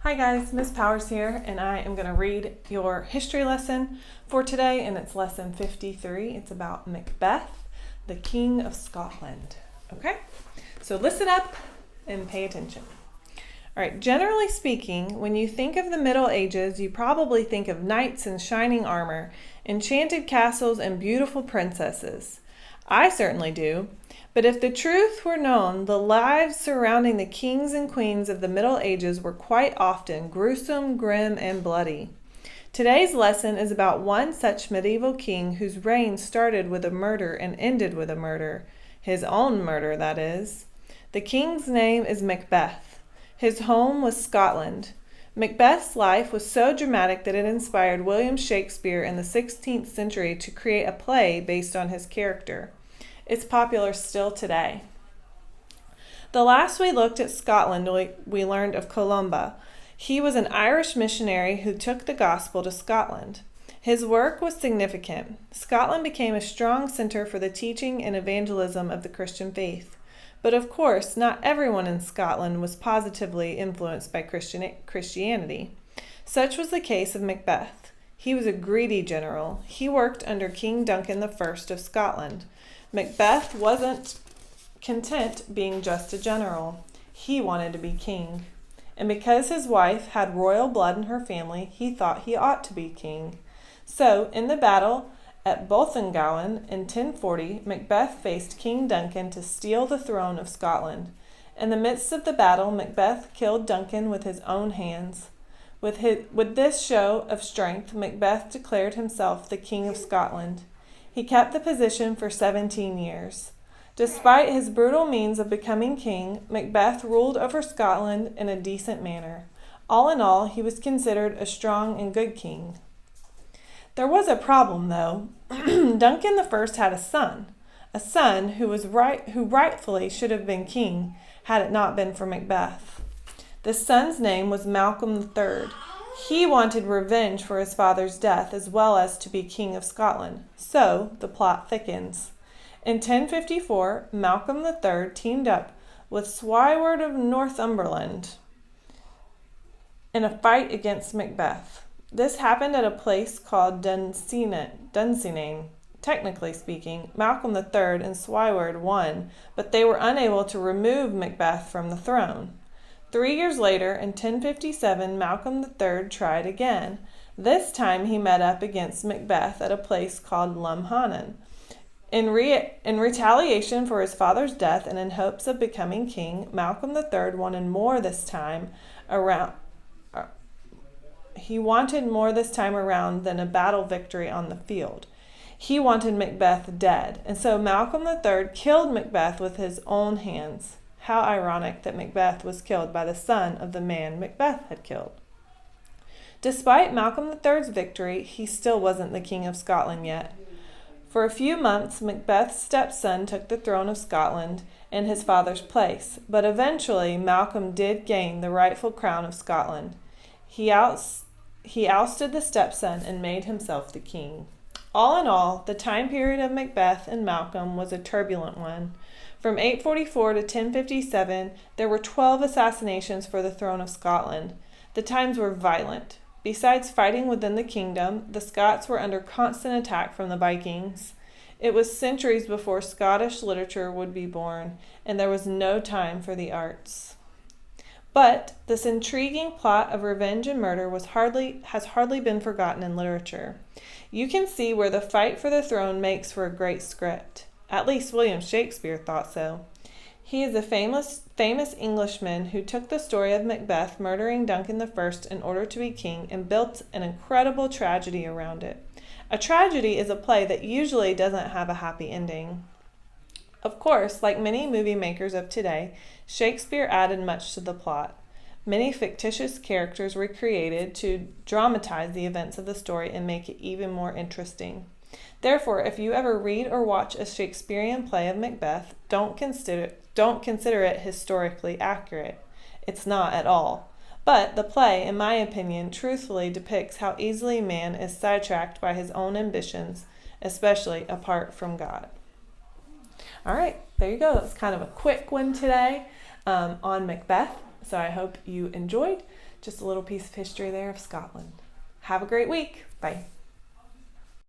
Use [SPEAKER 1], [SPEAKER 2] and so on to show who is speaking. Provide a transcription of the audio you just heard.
[SPEAKER 1] Hi guys, Miss Powers here, and I am going to read your history lesson for today, and it's lesson 53. It's about Macbeth, the King of Scotland. Okay, so listen up and pay attention. All right, generally speaking, when you think of the Middle Ages, you probably think of knights in shining armor, enchanted castles, and beautiful princesses. I certainly do. But if the truth were known, the lives surrounding the kings and queens of the Middle Ages were quite often gruesome, grim, and bloody. Today's lesson is about one such medieval king whose reign started with a murder and ended with a murder. His own murder, that is. The king's name is Macbeth. His home was Scotland. Macbeth's life was so dramatic that it inspired William Shakespeare in the 16th century to create a play based on his character. It's popular still today. The last we looked at Scotland, we learned of Columba. He was an Irish missionary who took the gospel to Scotland. His work was significant. Scotland became a strong center for the teaching and evangelism of the Christian faith. But of course, not everyone in Scotland was positively influenced by Christianity. Such was the case of Macbeth. He was a greedy general. He worked under King Duncan I of Scotland. Macbeth wasn't content being just a general. He wanted to be king. And because his wife had royal blood in her family, he thought he ought to be king. So, in the battle at Bolthengowen in 1040, Macbeth faced King Duncan to steal the throne of Scotland. In the midst of the battle, Macbeth killed Duncan with his own hands. With this show of strength, Macbeth declared himself the King of Scotland. He kept the position for 17 years. Despite his brutal means of becoming king, Macbeth ruled over Scotland in a decent manner. All in all, he was considered a strong and good king. There was a problem, though. Duncan I had a son who rightfully should have been king had it not been for Macbeth. The son's name was Malcolm III. He wanted revenge for his father's death as well as to be king of Scotland. So the plot thickens. In 1054, Malcolm III teamed up with Swyward of Northumberland in a fight against Macbeth. This happened at a place called Dunsinane. Technically speaking, Malcolm III and Swyward won, but they were unable to remove Macbeth from the throne. 3 years later, in 1057, Malcolm III tried again. This time he met up against Macbeth at a place called Lumhanan. In retaliation for his father's death and in hopes of becoming king, Malcolm III wanted more this time around. He wanted more this time around than a battle victory on the field. He wanted Macbeth dead, and so Malcolm III killed Macbeth with his own hands. How ironic that Macbeth was killed by the son of the man Macbeth had killed. Despite Malcolm III's victory, he still wasn't the King of Scotland yet. For a few months, Macbeth's stepson took the throne of Scotland in his father's place, but eventually Malcolm did gain the rightful crown of Scotland. He ousted the stepson and made himself the king. All in all, the time period of Macbeth and Malcolm was a turbulent one. From 844 to 1057, there were 12 assassinations for the throne of Scotland. The times were violent. Besides fighting within the kingdom, the Scots were under constant attack from the Vikings. It was centuries before Scottish literature would be born, and there was no time for the arts. But this intriguing plot of revenge and murder has hardly been forgotten in literature. You can see where the fight for the throne makes for a great script. At least William Shakespeare thought so. He is a famous Englishman who took the story of Macbeth murdering Duncan I in order to be king and built an incredible tragedy around it. A tragedy is a play that usually doesn't have a happy ending. Of course, like many movie makers of today, Shakespeare added much to the plot. Many fictitious characters were created to dramatize the events of the story and make it even more interesting. Therefore, if you ever read or watch a Shakespearean play of Macbeth, don't consider it historically accurate. It's not at all. But the play, in my opinion, truthfully depicts how easily man is sidetracked by his own ambitions, especially apart from God. All right, there you go. That's kind of a quick one today on Macbeth. So I hope you enjoyed. Just a little piece of history there of Scotland. Have a great week. Bye.